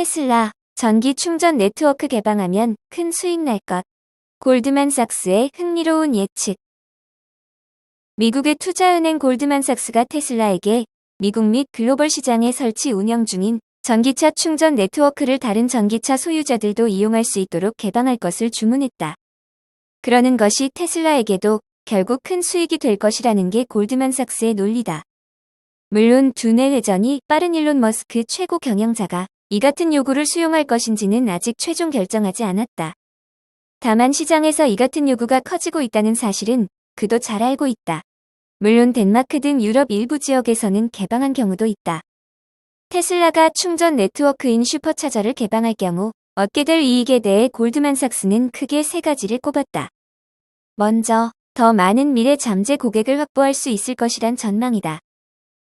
테슬라, 전기 충전 네트워크 개방하면 큰 수익 날 것. 골드만삭스의 흥미로운 예측. 미국의 투자은행 골드만삭스가 테슬라에게 미국 및 글로벌 시장에 설치 운영 중인 전기차 충전 네트워크를 다른 전기차 소유자들도 이용할 수 있도록 개방할 것을 주문했다. 그러는 것이 테슬라에게도 결국 큰 수익이 될 것이라는 게 골드만삭스의 논리다. 물론 두뇌 회전이 빠른 일론 머스크 최고 경영자가 이 같은 요구를 수용할 것인지는 아직 최종 결정하지 않았다. 다만 시장에서 이 같은 요구가 커지고 있다는 사실은 그도 잘 알고 있다. 물론 덴마크 등 유럽 일부 지역에서는 개방한 경우도 있다. 테슬라가 충전 네트워크인 슈퍼차저를 개방할 경우 얻게 될 이익에 대해 골드만삭스는 크게 세 가지를 꼽았다. 먼저, 더 많은 미래 잠재 고객을 확보할 수 있을 것이란 전망이다.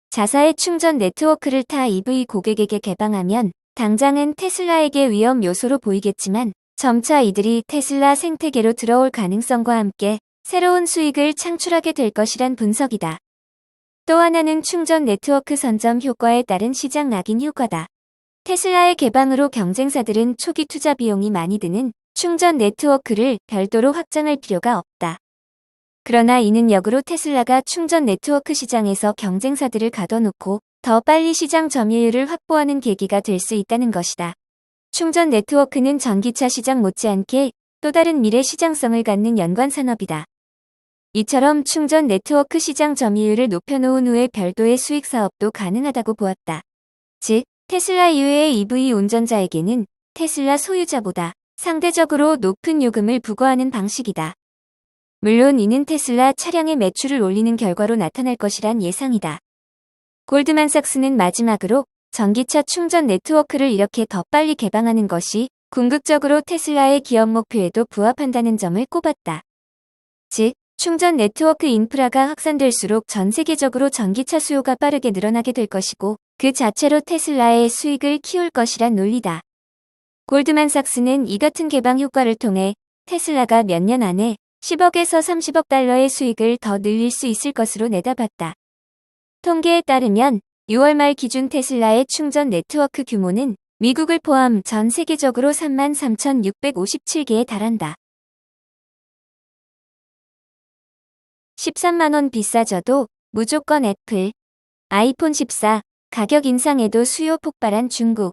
자사의 충전 네트워크를 타 EV 고객에게 개방하면 당장은 테슬라에게 위험 요소로 보이겠지만 점차 이들이 테슬라 생태계로 들어올 가능성과 함께 새로운 수익을 창출하게 될 것이란 분석이다. 또 하나는 충전 네트워크 선점 효과에 따른 시장 낙인 효과다. 테슬라의 개방으로 경쟁사들은 초기 투자 비용이 많이 드는 충전 네트워크를 별도로 확장할 필요가 없다. 그러나 이는 역으로 테슬라가 충전 네트워크 시장에서 경쟁사들을 가둬놓고 더 빨리 시장 점유율을 확보하는 계기가 될 수 있다는 것이다. 충전 네트워크는 전기차 시장 못지않게 또 다른 미래 시장성을 갖는 연관 산업이다. 이처럼 충전 네트워크 시장 점유율을 높여놓은 후에 별도의 수익 사업도 가능하다고 보았다. 즉, 테슬라 이외의 EV 운전자에게는 테슬라 소유자보다 상대적으로 높은 요금을 부과하는 방식이다. 물론 이는 테슬라 차량의 매출을 올리는 결과로 나타날 것이란 예상이다. 골드만삭스는 마지막으로 전기차 충전 네트워크를 이렇게 더 빨리 개방하는 것이 궁극적으로 테슬라의 기업 목표에도 부합한다는 점을 꼽았다. 즉, 충전 네트워크 인프라가 확산될수록 전 세계적으로 전기차 수요가 빠르게 늘어나게 될 것이고 그 자체로 테슬라의 수익을 키울 것이란 논리다. 골드만삭스는 이 같은 개방 효과를 통해 테슬라가 몇 년 안에 10억에서 30억 달러의 수익을 더 늘릴 수 있을 것으로 내다봤다. 통계에 따르면 6월 말 기준 테슬라의 충전 네트워크 규모는 미국을 포함 전 세계적으로 33,657개에 달한다. 13만원 비싸져도 무조건 애플, 아이폰 14, 가격 인상에도 수요 폭발한 중국.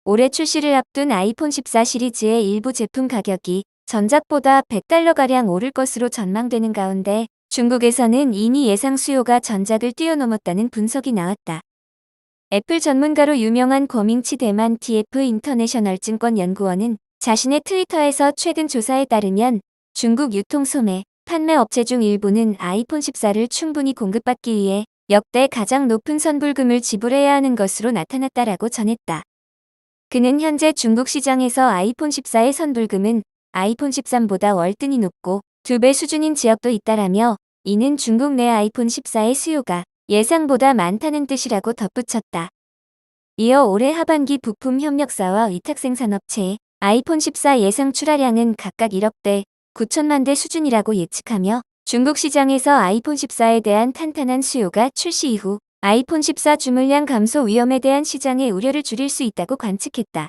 올해 출시를 앞둔 아이폰 14 시리즈의 일부 제품 가격이 전작보다 100달러가량 오를 것으로 전망되는 가운데 중국에서는 이미 예상 수요가 전작을 뛰어넘었다는 분석이 나왔다. 애플 전문가로 유명한 거밍치 대만 TF 인터내셔널 증권연구원은 자신의 트위터에서 최근 조사에 따르면 중국 유통소매, 판매 업체 중 일부는 아이폰 14를 충분히 공급받기 위해 역대 가장 높은 선불금을 지불해야 하는 것으로 나타났다라고 전했다. 그는 현재 중국 시장에서 아이폰 14의 선불금은 아이폰 13보다 월등히 높고 2배 수준인 지역도 있다라며 이는 중국 내 아이폰 14의 수요가 예상보다 많다는 뜻이라고 덧붙였다. 이어 올해 하반기 부품 협력사와 위탁생산업체의 아이폰 14 예상 출하량은 각각 1억대, 9천만 대 수준이라고 예측하며 중국 시장에서 아이폰 14에 대한 탄탄한 수요가 출시 이후 아이폰 14 주물량 감소 위험에 대한 시장의 우려를 줄일 수 있다고 관측했다.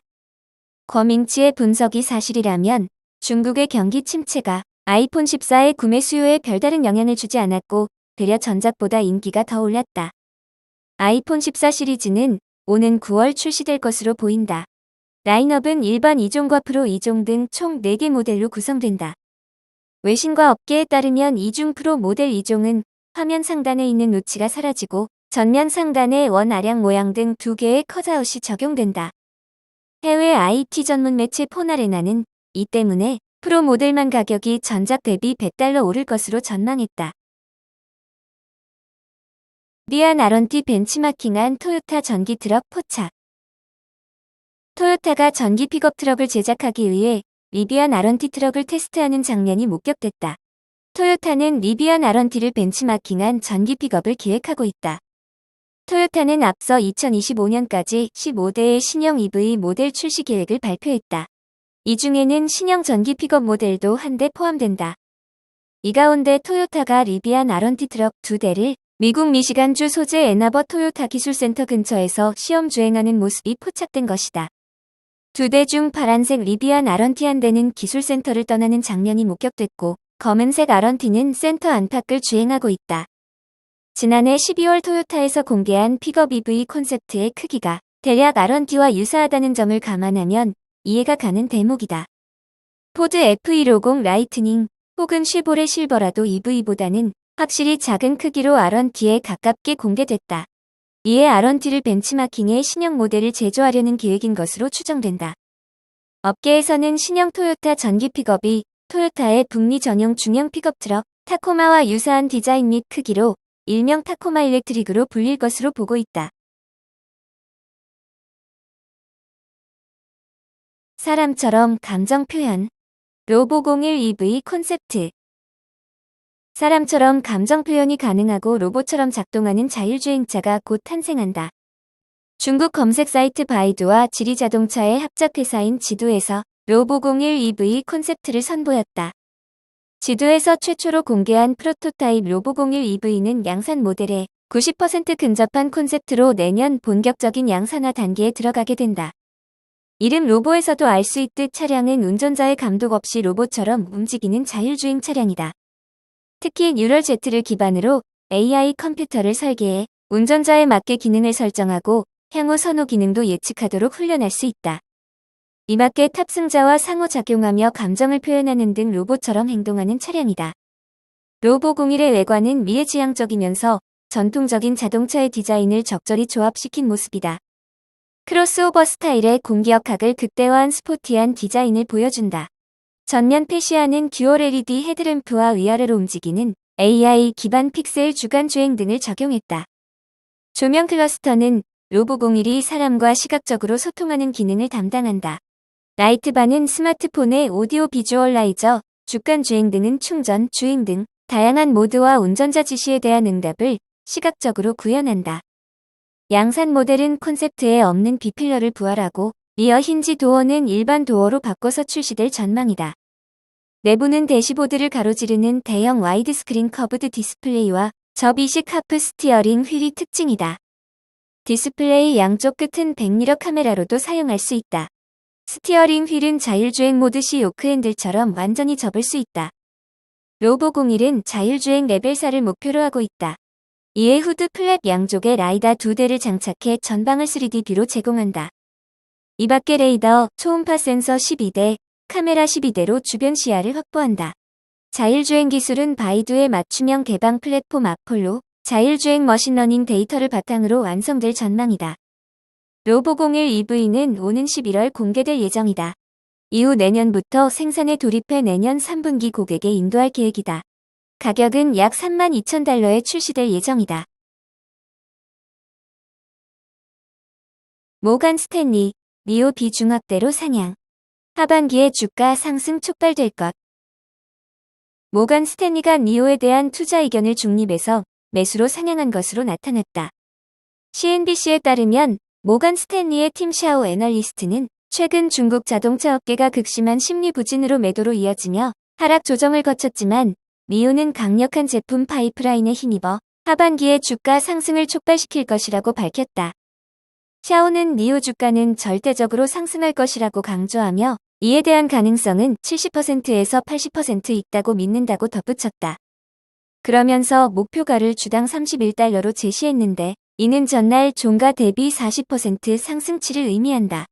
거밍치의 분석이 사실이라면 중국의 경기 침체가 아이폰 14의 구매 수요에 별다른 영향을 주지 않았고 되려 전작보다 인기가 더 올랐다. 아이폰 14 시리즈는 오는 9월 출시될 것으로 보인다. 라인업은 일반 2종과 프로 2종 등 총 4개 모델로 구성된다. 외신과 업계에 따르면 2중 프로 모델 2종은 화면 상단에 있는 노치가 사라지고 전면 상단에 원 아량 모양 등 2개의 컷아웃이 적용된다. 해외 IT 전문 매체 폰아레나는 이 때문에 프로 모델만 가격이 전작 대비 100달러 오를 것으로 전망했다. 리비안 R&D 벤치마킹한 토요타 전기 트럭 포착. 토요타가 전기 픽업 트럭을 제작하기 위해 리비안 R&D 트럭을 테스트하는 장면이 목격됐다. 토요타는 리비안 R&D를 벤치마킹한 전기 픽업을 기획하고 있다. 토요타는 앞서 2025년까지 15대의 신형 EV 모델 출시 계획을 발표했다. 이 중에는 신형 전기 픽업 모델도 한대 포함된다. 이 가운데 토요타가 리비안 R&D 트럭 2대를 미국 미시간주 소재 앤아버 토요타 기술센터 근처에서 시험 주행하는 모습이 포착된 것이다. 2대 중 파란색 리비안 R&D 한 대는 기술센터를 떠나는 장면이 목격됐고 검은색 R&D는 센터 안팎을 주행하고 있다. 지난해 12월 토요타에서 공개한 픽업 EV 콘셉트의 크기가 대략 R&D와 유사하다는 점을 감안하면 이해가 가는 대목이다. 포드 F150 라이트닝 혹은 쉐보레 실버라도 EV보다는 확실히 작은 크기로 R&D에 가깝게 공개됐다. 이에 R&D를 벤치마킹해 신형 모델을 제조하려는 계획인 것으로 추정된다. 업계에서는 신형 토요타 전기 픽업이 토요타의 북미 전용 중형 픽업 트럭 타코마와 유사한 디자인 및 크기로 일명 타코마 일렉트릭으로 불릴 것으로 보고 있다. 사람처럼 감정 표현. 로보01 EV 콘셉트. 사람처럼 감정 표현이 가능하고 로봇처럼 작동하는 자율주행차가 곧 탄생한다. 중국 검색 사이트 바이두와 지리자동차의 합작회사인 지두에서 로보01 EV 콘셉트를 선보였다. 지두에서 최초로 공개한 프로토타입 로보01 EV는 양산 모델에 90% 근접한 콘셉트로 내년 본격적인 양산화 단계에 들어가게 된다. 이름 로보에서도 알 수 있듯 차량은 운전자의 감독 없이 로봇처럼 움직이는 자율주행 차량이다. 특히 뉴럴 Z를 기반으로 AI 컴퓨터를 설계해 운전자에 맞게 기능을 설정하고 향후 선호 기능도 예측하도록 훈련할 수 있다. 이맞게 탑승자와 상호작용하며 감정을 표현하는 등 로봇처럼 행동하는 차량이다. 로보01의 외관은 미래지향적이면서 전통적인 자동차의 디자인을 적절히 조합시킨 모습이다. 크로스오버 스타일의 공기역학을 극대화한 스포티한 디자인을 보여준다. 전면 패시아는 듀얼 LED 헤드램프와 위아래로 움직이는 AI 기반 픽셀 주간 주행 등을 적용했다. 조명 클러스터는 로보01이 사람과 시각적으로 소통하는 기능을 담당한다. 라이트바는 스마트폰의 오디오 비주얼라이저, 주간 주행 등은 충전, 주행 등 다양한 모드와 운전자 지시에 대한 응답을 시각적으로 구현한다. 양산 모델은 콘셉트에 없는 B필러를 부활하고 리어 힌지 도어는 일반 도어로 바꿔서 출시될 전망이다. 내부는 대시보드를 가로지르는 대형 와이드 스크린 커브드 디스플레이와 접이식 하프 스티어링 휠이 특징이다. 디스플레이 양쪽 끝은 백미러 카메라로도 사용할 수 있다. 스티어링 휠은 자율주행 모드 시 요크 핸들처럼 완전히 접을 수 있다. 로보01은 자율주행 레벨 4를 목표로 하고 있다. 이에 후드 플랩 양쪽에 라이다 2대를 장착해 전방을 3D 뷰로 제공한다. 이 밖에 레이더, 초음파 센서 12대, 카메라 12대로 주변 시야를 확보한다. 자율주행 기술은 바이두의 맞춤형 개방 플랫폼 아폴로, 자율주행 머신러닝 데이터를 바탕으로 완성될 전망이다. 로보01 EV는 오는 11월 공개될 예정이다. 이후 내년부터 생산에 돌입해 내년 3분기 고객에 인도할 계획이다. 가격은 약 32,000달러에 출시될 예정이다. 모간 스탠리, 니오 비중학대로 상향. 하반기에 주가 상승 촉발될 것. 모간 스탠리가 니오에 대한 투자 의견을 중립에서 매수로 상향한 것으로 나타났다. CNBC에 따르면 모간 스탠리의 팀 샤오 애널리스트는 최근 중국 자동차 업계가 극심한 심리 부진으로 매도로 이어지며 하락 조정을 거쳤지만 니오는 강력한 제품 파이프라인에 힘입어 하반기에 주가 상승을 촉발시킬 것이라고 밝혔다. 샤오는 니오 주가는 절대적으로 상승할 것이라고 강조하며 이에 대한 가능성은 70%에서 80% 있다고 믿는다고 덧붙였다. 그러면서 목표가를 주당 31달러로 제시했는데 이는 전날 종가 대비 40% 상승치를 의미한다.